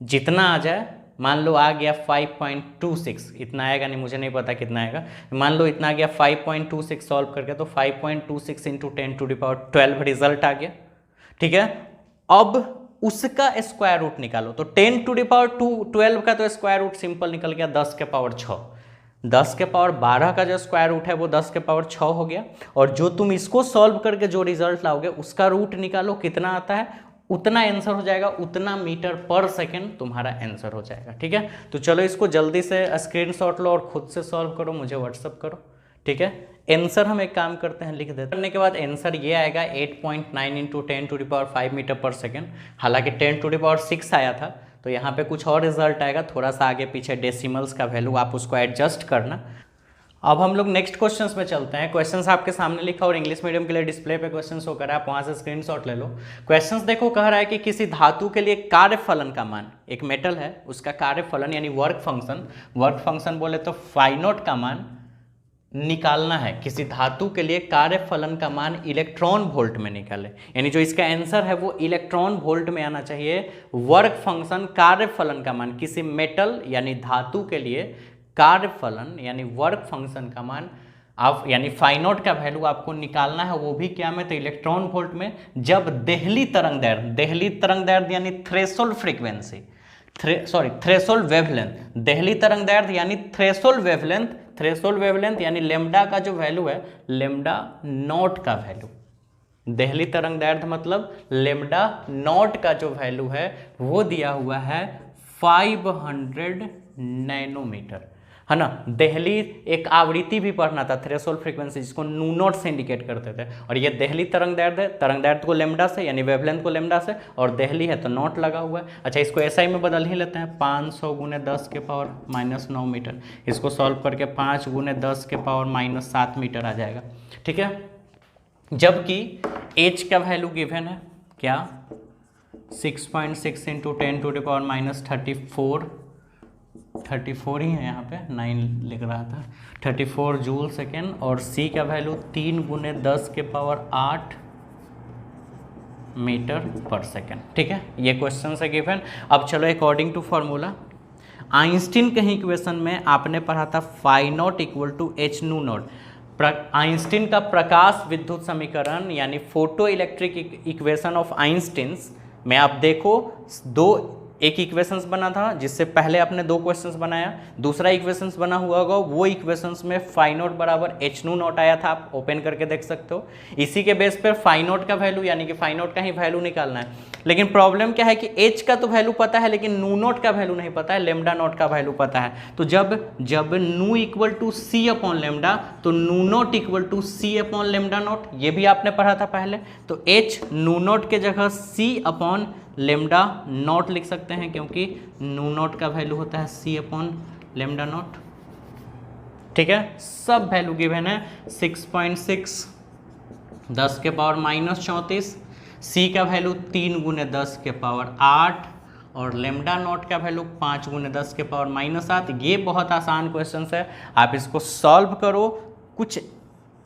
A: जितना आ जाए, मान लो आ गया 5.26, इतना आएगा नहीं, मुझे नहीं पता कितना आएगा, मान लो इतना आ गया 5.26 सॉल्व करके तो 5.26 इंटू 10⁻12 रिजल्ट आ गया। ठीक है, अब उसका स्क्वायर रूट निकालो तो 10⁻12 का तो स्क्वायर रूट सिंपल निकल गया 10 के पावर 6। 10 के पावर 12 का जो स्क्वायर रूट है वो 10 के पावर 6 हो गया, और जो तुम इसको सॉल्व करके जो रिजल्ट लाओगे उसका रूट निकालो, कितना आता है उतना आंसर हो जाएगा, उतना मीटर पर सेकंड तुम्हारा आंसर हो जाएगा। ठीक है, तो चलो इसको जल्दी से स्क्रीनशॉट लो और खुद से सॉल्व करो, मुझे व्हाट्सअप करो। ठीक है, आंसर हम एक काम करते हैं, लिख देते हैं। करने के बाद आंसर ये आएगा 8.9 इंटू 10⁵ मीटर पर सेकंड। हालांकि 10⁶ आया था तो यहाँ पे कुछ और रिजल्ट आएगा, थोड़ा सा आगे पीछे डेसिमल्स का वैल्यू आप उसको एडजस्ट करना। अब हम लोग नेक्स्ट क्वेश्चंस में चलते हैं। क्वेश्चंस आपके सामने लिखा और इंग्लिश मीडियम के लिए डिस्प्ले पे क्वेश्चंस होकर आप वहां से स्क्रीनशॉट ले लो। क्वेश्चंस देखो, कह रहा है कि किसी धातु के लिए कार्यफलन का मान, एक मेटल है उसका कार्यफलन यानी वर्क फंक्शन बोले तो फाई नॉट का मान निकालना है। किसी धातु के लिए कार्यफलन का मान इलेक्ट्रॉन वोल्ट में निकाले, यानी जो इसका आंसर है वो इलेक्ट्रॉन वोल्ट में आना चाहिए। वर्क फंक्शन कार्यफलन का मान किसी मेटल यानी धातु के लिए कार्यफलन यानी वर्क फंक्शन का मान आप यानी फाई नॉट का वैल्यू आपको निकालना है, वो भी क्या में तो इलेक्ट्रॉन वोल्ट में। जब देहली तरंग दैर्ध्य यानी threshold frequency threshold wavelength, Delhi तरंग दैर्ध्य यानी थ्रेशोल्ड वेवलेंथ यानी लेमडा का जो वैल्यू है लेमडा नॉट का वैल्यू, देहली तरंग दैर्ध्य मतलब लेमडा नॉट का जो वैल्यू है वो दिया हुआ है 500 नैनोमीटर, है ना। देहली एक आवृत्ति भी पढ़ना था, थ्रेशोल्ड फ्रीक्वेंसी, जिसको नू नॉट से इंडिकेट करते थे, और ये देहली तरंग दैर्ध्य को लेमडा से यानी वेवलेंथ को लेमडा से, और देहली है तो नॉट लगा हुआ है। अच्छा, इसको एसआई में बदल ही लेते हैं, 500 गुने 10 के पावर -9 मीटर। इसको सॉल्व करके 5 गुने 10 के पावर -7 मीटर आ जाएगा। ठीक है, जबकि एच का वैल्यू गिवन है क्या 6.6 इंटू 10⁻34 ही है, यहाँ पे 9 लिख रहा था, 34 जूल सेकेंड, और सी का वैल्यू 3 गुने 10 के पावर 8 मीटर पर सेकेंड। ठीक है, ये क्वेश्चन है गिवन। अब चलो अकॉर्डिंग टू फॉर्मूला, आइंस्टीन के इक्वेशन में आपने पढ़ा था phi naught equal to h nu naught. Einstein का प्रकाश विद्युत समीकरण यानी photo electric equation of Einstein's में आप देखो एक इक्वेशंस बना था, जिससे पहले आपने 2 क्वेश्चंस बनाया, दूसरा इक्वेशंस बना हुआ होगा, वो इक्वेशंस में फाई नॉट बराबर एच नू नॉट आया था, आप ओपन करके देख सकते हो। इसी के बेस पर फाई नॉट का वैल्यू यानी कि फाई नॉट का ही वैल्यू निकालना है। लेकिन प्रॉब्लम क्या है कि एच का तो वैल्यू पता है लेकिन नू नॉट का वैल्यू नहीं पता है, लेमडा नॉट का वैल्यू पता है। तो जब nu equal to c upon lambda तो nu naught equal to c upon lambda naught, ये भी आपने पढ़ा था पहले। तो एच नू नॉट के जगह सी अपॉन लेमडा नॉट लिख सकते हैं, क्योंकि नू नॉट का वैल्यू होता है सी अपॉन लेमडा नॉट। ठीक है, सब वैल्यू गिवन है 6.6 10 के पावर -34, सी का वैल्यू 3 गुने 10 के पावर 8 और लेमडा नॉट का वैल्यू 5 गुने 10 के पावर -7। ये बहुत आसान क्वेश्चन है, आप इसको सॉल्व करो, कुछ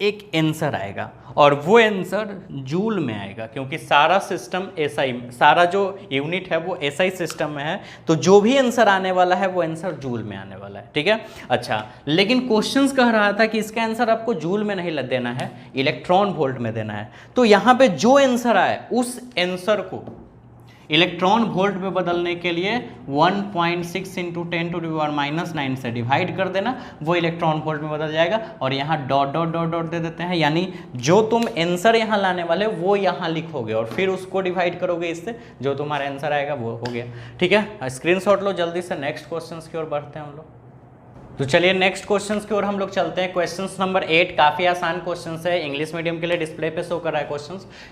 A: एक आंसर आएगा और वो आंसर जूल में आएगा, क्योंकि सारा सिस्टम एसआई, सारा जो यूनिट है वो एसआई सिस्टम में है, तो जो भी आंसर आने वाला है वो आंसर जूल में आने वाला है, ठीक है। अच्छा, लेकिन क्वेश्चंस कह रहा था कि इसका आंसर आपको जूल में नहीं देना है, इलेक्ट्रॉन वोल्ट में देना है। तो यहाँ पे जो आंसर आए उस आंसर को इलेक्ट्रॉन वोल्ट में बदलने के लिए 1.6 इंटू 10⁻⁹ से डिवाइड कर देना, वो इलेक्ट्रॉन वोल्ट में बदल जाएगा। और यहाँ डॉट डॉट डॉट डॉट दे देते हैं, यानी जो तुम आंसर यहाँ लाने वाले वो यहाँ लिखोगे और फिर उसको डिवाइड करोगे इससे, जो तुम्हारा आंसर आएगा वो हो गया, ठीक है। स्क्रीनशॉट लो जल्दी से, नेक्स्ट क्वेश्चन की ओर बढ़ते हैं हम लोग। तो चलिए नेक्स्ट क्वेश्चंस की ओर हम लोग चलते हैं। क्वेश्चंस नंबर 8 काफ़ी आसान क्वेश्चंस है, इंग्लिश मीडियम के लिए डिस्प्ले पे शो कर रहा है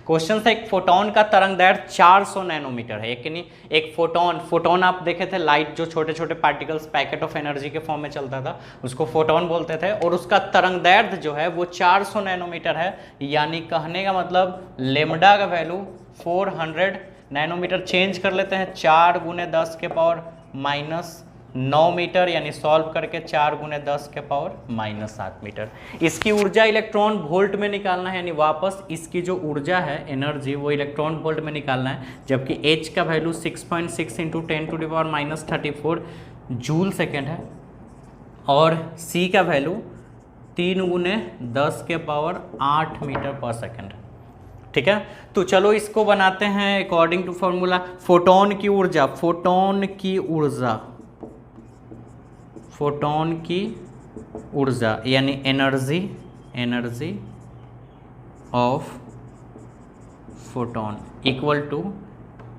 A: क्वेश्चन है। एक फोटोन का तरंगदैर्घ्य 400 नैनोमीटर है, एक फोटोन आप देखे थे, लाइट जो छोटे छोटे पार्टिकल्स पैकेट ऑफ एनर्जी के फॉर्म में चलता था उसको फोटोन बोलते थे, और उसका तरंगदैर्घ्य जो है वो 400 नैनोमीटर है। यानी कहने का मतलब लेमडा का वैल्यू 400 नैनोमीटर, चेंज कर लेते हैं 4 × 10⁻⁹ मीटर, यानी सॉल्व करके 4 × 10⁻⁷ मीटर। इसकी ऊर्जा इलेक्ट्रॉन वोल्ट में निकालना है, यानी वापस इसकी जो ऊर्जा है एनर्जी वो इलेक्ट्रॉन वोल्ट में निकालना है, जबकि H का वैल्यू 6.6 × 10⁻⁻34 जूल सेकेंड है और C का वैल्यू 3 × 10⁸ मीटर पर सेकेंड है, ठीक है। तो चलो इसको बनाते हैं अकॉर्डिंग टू फॉर्मूला। फोटोन की ऊर्जा यानी energy of photon equal to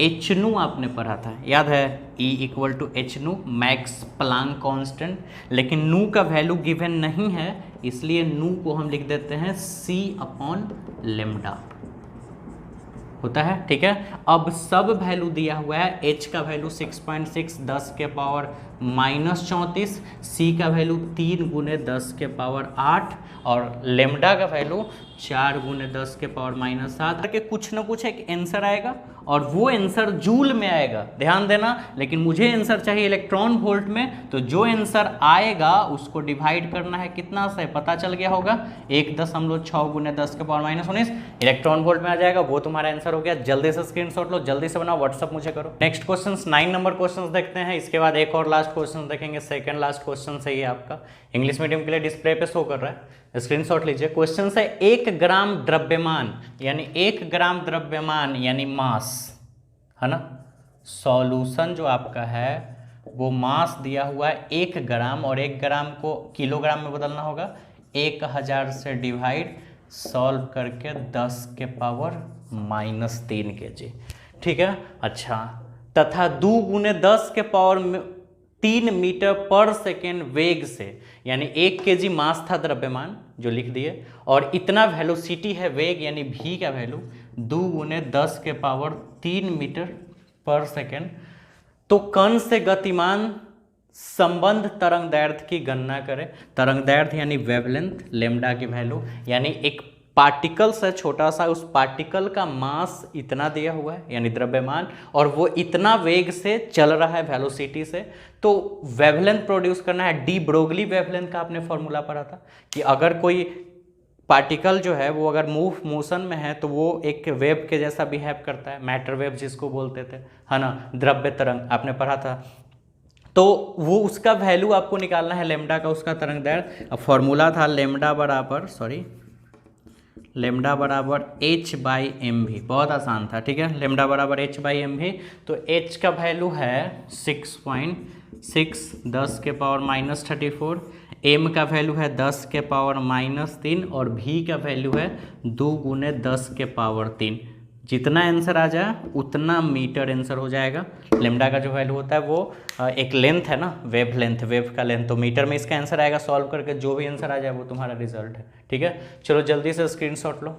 A: h nu, आपने पढ़ा था याद है, E equal to h nu, Max Planck constant. लेकिन नू का वैल्यू गिवन नहीं है, इसलिए नू को हम लिख देते हैं C/λ होता है, ठीक है। अब सब वैल्यू दिया हुआ है, H का वैल्यू 6.6 10⁻⁻34, C का वैल्यू 3 × 10⁸ और लेमडा का वैल्यू 4 × 10⁻⁷। करके कुछ ना कुछ एक आंसर आएगा और वो आंसर जूल में आएगा, ध्यान देना। लेकिन मुझे आंसर चाहिए इलेक्ट्रॉन वोल्ट में, तो जो आंसर आएगा उसको डिवाइड करना है कितना से, पता चल गया होगा 1.6 × 10⁻⁻19 इलेक्ट्रॉन वोल्ट में आ जाएगा, वो तुम्हारा आंसर हो गया। जल्दी से स्क्रीनशॉट लो, जल्दी से बनाओ, व्हाट्सअप मुझे करो। नेक्स्ट क्वेश्चन 9 नंबर क्वेश्चन देखते हैं, इसके बाद एक और लास्ट क्वेश्चन देखेंगे, सेकंड लास्ट क्वेश्चन है ये आपका, इंग्लिश मीडियम के लिए डिस्प्ले पे शो कर रहा है, स्क्रीनशॉट लीजिए। क्वेश्चन है 1 ग्राम द्रव्यमान यानी मास है ना, सॉल्यूशन जो आपका है वो मास दिया हुआ है 1 ग्राम, और 1 ग्राम को किलोग्राम में बदलना होगा, 1000 से डिवाइड, सॉल्व करके 10⁻³ kg, ठीक है। अच्छा, तथा 2 × 10⁻³ मीटर पर सेकेंड वेग से, यानी 1 kg मास था द्रव्यमान जो लिख दिए, और इतना वेलोसिटी है वेग, यानी v का वैल्यू 2 × 10⁻³ मीटर पर सेकेंड। तो कण से गतिमान संबंध तरंगदैर्घ्य की गणना करें। तरंगदैर्घ्य यानी वेवलेंथ, लेमडा की वैल्यू, यानी एक पार्टिकल से छोटा सा, उस पार्टिकल का मास इतना दिया हुआ है यानी द्रव्यमान, और वो इतना वेग से चल रहा है वेलोसिटी से, तो वेवलेंथ प्रोड्यूस करना है। डी ब्रोगली वेवलेंथ का आपने फॉर्मूला पढ़ा था कि अगर कोई पार्टिकल जो है वो अगर मोशन में है तो वो एक वेव के जैसा बिहेव करता है, मैटर वेव जिसको बोलते थे, है ना, द्रव्य तरंग आपने पढ़ा था। तो वो उसका वैल्यू आपको निकालना है लेमडा का, उसका तरंगदैर्घ्य। अब फॉर्मूला था लेमडा बराबर h/mv, बहुत आसान था, ठीक है। लेमडा बराबर h/mv, तो h का वैल्यू है 6.6 10⁻⁻34, m का वैल्यू है 10⁻⁻3 और v का वैल्यू है 2 × 10⁻3। जितना आंसर आ जाए उतना मीटर आंसर हो जाएगा। लेमडा का जो वैल्यू होता है वो एक लेंथ है ना, वेव का लेंथ, तो मीटर में इसका आंसर आएगा। सॉल्व करके जो भी आंसर आ जाए वो तुम्हारा रिजल्ट है, ठीक है। चलो जल्दी से स्क्रीनशॉट लो।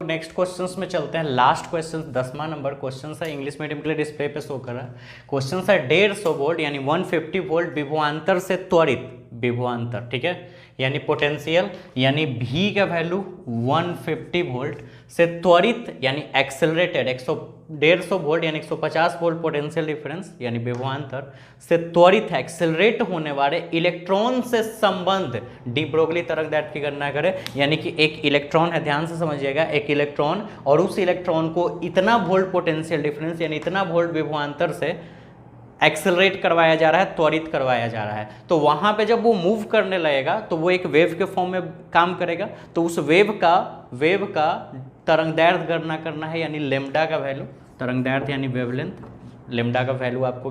A: नेक्स्ट क्वेश्चंस में चलते हैं। लास्ट क्वेश्चन 10वां नंबर क्वेश्चन है, इंग्लिश मीडियम के लिए डिस्प्ले पे शो कर रहा है। क्वेश्चन है 150 वोल्ट यानी 150 वोल्ट विभवांतर से त्वरित विभवांतर, ठीक है, यानी पोटेंशियल, यानी V का वैल्यू 150 वोल्ट से त्वरित यानी एक्सेलरेटेड 150 वोल्ट यानी 150 वोल्ट पोटेंशियल डिफरेंस यानी विभवांतर से त्वरित एक्सेलरेट होने वाले इलेक्ट्रॉन से संबंध डी ब्रोगली तरंगदैर्घ्य की गणना करें। यानी कि एक इलेक्ट्रॉन है, ध्यान से समझिएगा, एक इलेक्ट्रॉन और उस इलेक्ट्रॉन को इतना वोल्ट पोटेंशियल डिफरेंस यानी इतना वोल्ट विभवांतर से एक्सेलरेट करवाया जा रहा है, त्वरित करवाया जा रहा है। तो वहाँ पे जब वो मूव करने लगेगा तो वो एक वेव के फॉर्म में काम करेगा। तो उस वेव का तरंगदैर्घ्य गणना करना है, यानी लेम्डा का वैल्यू, तरंगदैर्घ्य यानी वेवलेंथ, लेम्डा का वैल्यू आपको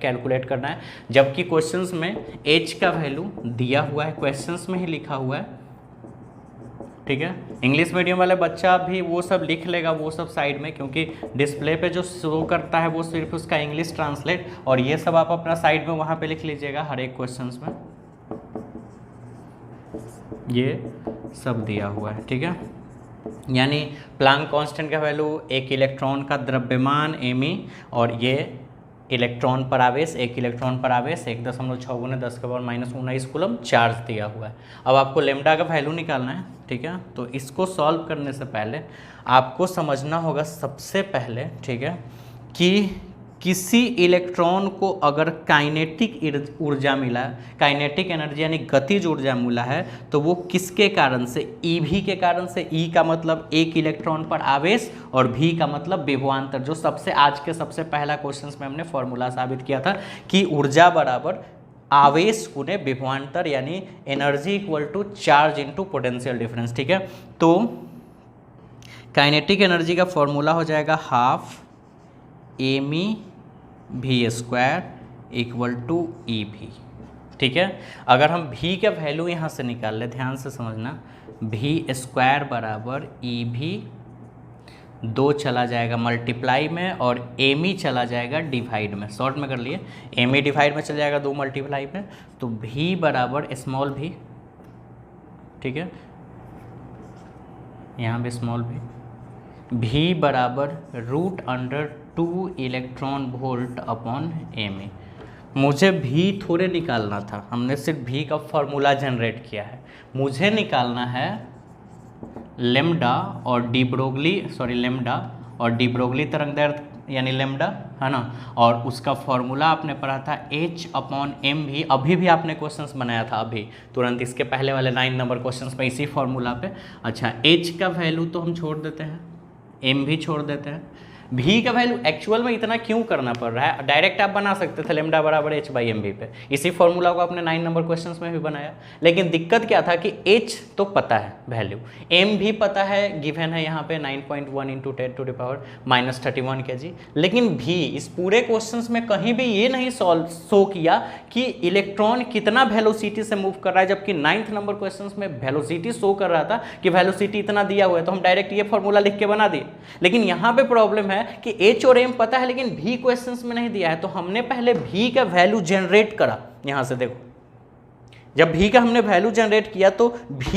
A: कैलकुलेट करना है। जबकि क्वेश्चंस में एच का वैल्यू दिया हुआ है, क्वेश्चंस में ही लिखा हुआ है, ठीक है। इंग्लिश मीडियम वाले बच्चा भी वो सब लिख लेगा, वो सब साइड में, क्योंकि डिस्प्ले पे जो शो करता है वो सिर्फ उसका इंग्लिश ट्रांसलेट, और ये सब आप अपना साइड में वहाँ पे लिख लीजिएगा हर एक क्वेश्चंस में, ये सब दिया हुआ है, ठीक है। यानी प्लांक कांस्टेंट का वैल्यू, एक इलेक्ट्रॉन का द्रव्यमान एमी, और ये इलेक्ट्रॉन पर आवेश, एक इलेक्ट्रॉन पर आवेश 1.6 × 10⁻⁹ कूलम चार्ज दिया हुआ है। अब आपको लेम्डा का वैल्यू निकालना है, ठीक है। तो इसको सॉल्व करने से पहले आपको समझना होगा सबसे पहले, ठीक है, कि किसी इलेक्ट्रॉन को अगर काइनेटिक ऊर्जा मिला, काइनेटिक एनर्जी यानी गतिज ऊर्जा मिला है, तो वो किसके कारण से, ईवी के कारण से। ई का मतलब एक इलेक्ट्रॉन पर आवेश और भी का मतलब विभवांतर, जो सबसे आज के सबसे पहला क्वेश्चंस में हमने फॉर्मूला साबित किया था कि ऊर्जा बराबर आवेश गुणे विभवांतर, यानी energy equal to charge into potential difference, ठीक है। तो काइनेटिक एनर्जी का फॉर्मूला हो जाएगा half mv² equal to EV, ठीक है। अगर हम V का वैल्यू यहाँ से निकाल ले, ध्यान से समझना, v² बराबर EV, 2 चला जाएगा मल्टीप्लाई में और एमी चला जाएगा डिवाइड में, शॉर्ट में कर लिए, एमी डिवाइड में चला जाएगा 2 मल्टीप्लाई में, तो V बराबर स्मॉल v, ठीक है, यहाँ पे स्मॉल v बराबर √2 इलेक्ट्रॉन वोल्ट अपॉन एमी। मुझे V थोड़े निकालना था, हमने सिर्फ V का फॉर्मूला जनरेट किया है, मुझे निकालना है लेम्डा और डी ब्रोगली तरंगदैर्घ्य यानी लेम्डा, है ना। और उसका फॉर्मूला आपने पढ़ा था H/mv, अभी भी आपने क्वेश्चंस बनाया था, अभी तुरंत इसके पहले वाले 9 नंबर क्वेश्चंस में इसी फॉर्मूला पे। अच्छा, H का वैल्यू तो हम छोड़ देते हैं, mv छोड़ देते हैं, V का वैल्यू एक्चुअल में इतना क्यों करना पड़ रहा है, डायरेक्ट आप बना सकते थे लेम्डा बराबर H/mv पे, इसी फॉर्मूला को आपने 9 नंबर क्वेश्चंस में भी बनाया। लेकिन दिक्कत क्या था कि H तो पता है वैल्यू, m भी पता है, गिवन है यहाँ पे 9.1 × 10⁻³ kg, लेकिन V इस पूरे क्वेश्चंस में कहीं भी ये नहीं शो किया कि इलेक्ट्रॉन कितना वेलोसिटी से मूव कर रहा है, जबकि 9th नंबर क्वेश्चन में वेलोसिटी शो कर रहा था कि वेलोसिटी इतना दिया हुआ है, तो हम डायरेक्ट ये फॉर्मूला लिख के बना दिए। लेकिन यहाँ पे प्रॉब्लम है कि H और M पता है लेकिन V क्वेश्चंस में नहीं दिया है, तो हमने पहले V का वैल्यू जनरेट करा। यहां से देखो, जब V का हमने वैल्यू जनरेट किया तो V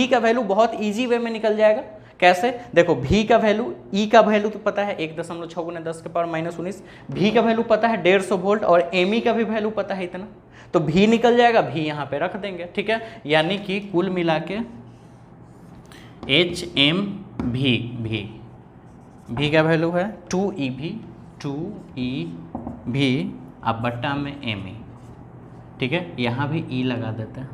A: का वैल्यू बहुत इजी वे में निकल जाएगा। कैसे, देखो V का वैल्यू, E का वैल्यू तो पता है 1.6 × 10⁻⁻19, V का वैल्यू पता है 150 वोल्ट और ME का भी वैल्यू पता है इतना, तो V निकल जाएगा, V यहाँ पे रख देंगे, ठीक है। यानी कि कुल मिला के V का वैल्यू है 2EV अब बट्टा में ME, ठीक है। यहाँ भी E लगा देते हैं,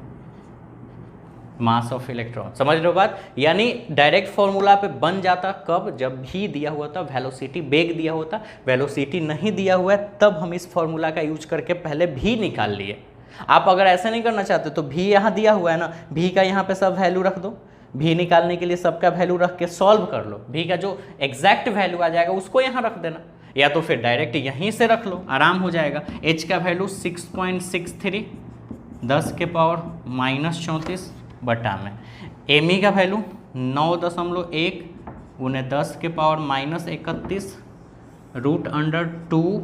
A: मास ऑफ इलेक्ट्रॉन, समझ रहे हो बात। यानी डायरेक्ट फॉर्मूला पे बन जाता कब, जब भी दिया हुआ था वेलोसिटी, बेग दिया होता, वेलोसिटी नहीं दिया हुआ है तब हम इस फॉर्मूला का यूज करके पहले भी निकाल लिए। आप अगर ऐसा नहीं करना चाहते तो भी यहाँ दिया हुआ है ना, भी का यहाँ पे सब वैल्यू रख दो, भी निकालने के लिए सबका वैल्यू रख के सॉल्व कर लो, भी का जो एग्जैक्ट वैल्यू आ जाएगा उसको यहाँ रख देना, या तो फिर डायरेक्ट यहीं से रख लो, आराम हो जाएगा। H का वैल्यू 6.63 10⁻−34 बटा में, ME का वैल्यू 9.1 × 10⁻−31 √2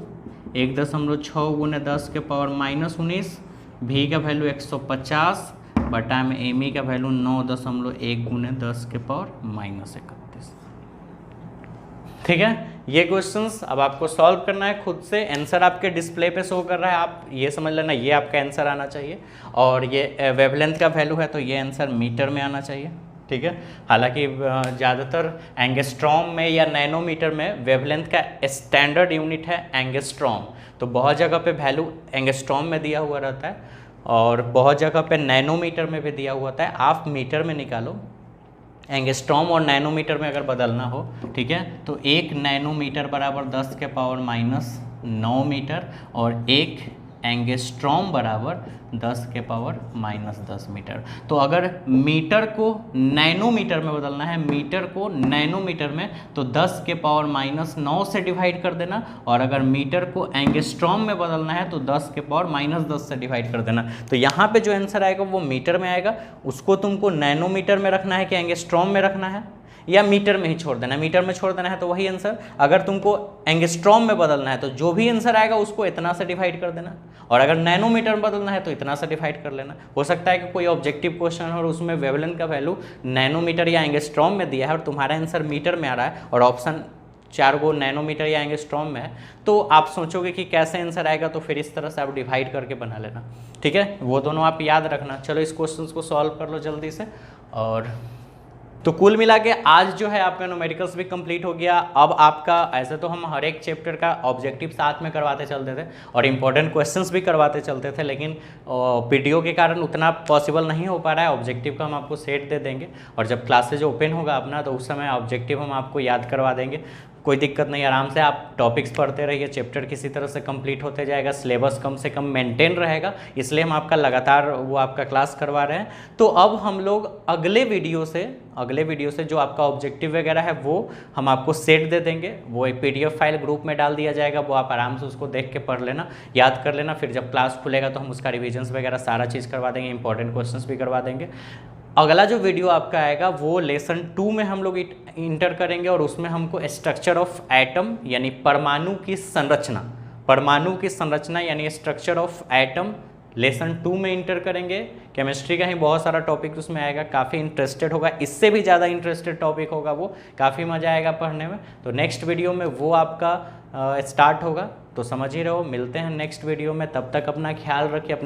A: 1.6 × 10⁻−19, V का वैल्यू 150 बटा में ME का वैल्यू 9.1 × 10⁻−31, ठीक है। ये क्वेश्चंस अब आपको सॉल्व करना है खुद से। आंसर आपके डिस्प्ले पे शो कर रहा है, आप ये समझ लेना ये आपका आंसर आना चाहिए। और ये वेवलेंथ का वैल्यू है तो ये आंसर मीटर में आना चाहिए, ठीक है। हालांकि ज़्यादातर एंगस्ट्रॉम में या नैनोमीटर में वेवलेंथ का स्टैंडर्ड यूनिट है एंगस्ट्रॉम, तो बहुत जगह पे वैल्यू एंगस्ट्रॉम में दिया हुआ रहता है और बहुत जगह पे नैनोमीटर में भी दिया हुआ होता है। आप मीटर में निकालो, एंगस्ट्रॉम और नैनोमीटर में अगर बदलना हो, ठीक है, तो 1 नैनोमीटर बराबर 10 के पावर माइनस 9 मीटर और 1 एंगस्ट्रॉम बराबर 10 के पावर माइनस 10 मीटर। तो अगर मीटर को नैनोमीटर में बदलना है, मीटर को नैनोमीटर में, तो 10 के पावर माइनस 9 से डिवाइड कर देना, और अगर मीटर को एंगस्ट्रॉम में बदलना है तो 10 के पावर माइनस 10 से डिवाइड कर देना। तो यहाँ पे जो आंसर आएगा वो मीटर में आएगा, उसको तुमको नैनोमीटर में रखना है कि एंगस्ट्रॉम में रखना है, या मीटर में ही छोड़ देना है। मीटर में छोड़ देना है तो वही आंसर, अगर तुमको एंगस्ट्रॉम में बदलना है तो जो भी आंसर आएगा उसको इतना से डिवाइड कर देना, और अगर नैनोमीटर में बदलना है तो इतना से डिवाइड कर लेना। हो सकता है कि कोई ऑब्जेक्टिव क्वेश्चन हो और उसमें वेवलेंथ का वैल्यू नैनोमीटर या एंगस्ट्रॉम में दिया है और तुम्हारा आंसर मीटर में आ रहा है और ऑप्शन 4 गो नैनोमीटर या एंगस्ट्रॉम में है, तो आप सोचोगे कि कैसे आंसर आएगा, तो फिर इस तरह से आप डिवाइड करके बना लेना, ठीक है। वो दोनों आप याद रखना। चलो इस क्वेश्चन को सॉल्व कर लो जल्दी से। और तो कुल मिला के आज जो है आपका न्यूमेरिकल्स भी कंप्लीट हो गया। अब आपका, ऐसे तो हम हर एक चैप्टर का ऑब्जेक्टिव साथ में करवाते चलते थे और इंपॉर्टेंट क्वेश्चंस भी करवाते चलते थे, लेकिन पीडीओ के कारण उतना पॉसिबल नहीं हो पा रहा है। ऑब्जेक्टिव का हम आपको सेट दे देंगे और जब क्लासेज ओपन होगा अपना तो उस समय ऑब्जेक्टिव हम आपको याद करवा देंगे। कोई दिक्कत नहीं, आराम से आप टॉपिक्स पढ़ते रहिए, चैप्टर किसी तरह से कंप्लीट होते जाएगा, सिलेबस कम से कम मेंटेन रहेगा, इसलिए हम आपका लगातार वो आपका क्लास करवा रहे हैं। तो अब हम लोग अगले वीडियो से जो आपका ऑब्जेक्टिव वगैरह है वो हम आपको सेट दे देंगे। वो एक PDF फाइल ग्रुप में डाल दिया जाएगा, वो आप आराम से उसको देख के पढ़ लेना, याद कर लेना। फिर जब क्लास खुलेगा तो हम उसका रिविजन्स वगैरह सारा चीज़ करवा देंगे, इंपॉर्टेंट क्वेश्चंस भी करवा देंगे। अगला जो वीडियो आपका आएगा वो लेसन 2 में हम लोग इंटर करेंगे और उसमें हमको स्ट्रक्चर ऑफ एटम यानी परमाणु की संरचना यानी स्ट्रक्चर ऑफ एटम लेसन 2 में इंटर करेंगे। केमिस्ट्री का ही बहुत सारा टॉपिक उसमें आएगा, काफ़ी इंटरेस्टेड होगा, इससे भी ज़्यादा इंटरेस्टेड टॉपिक होगा वो, काफ़ी मज़ा आएगा पढ़ने में। तो नेक्स्ट वीडियो में वो आपका स्टार्ट होगा, तो समझ ही रहो। मिलते हैं नेक्स्ट वीडियो में, तब तक अपना ख्याल रखिए, अपने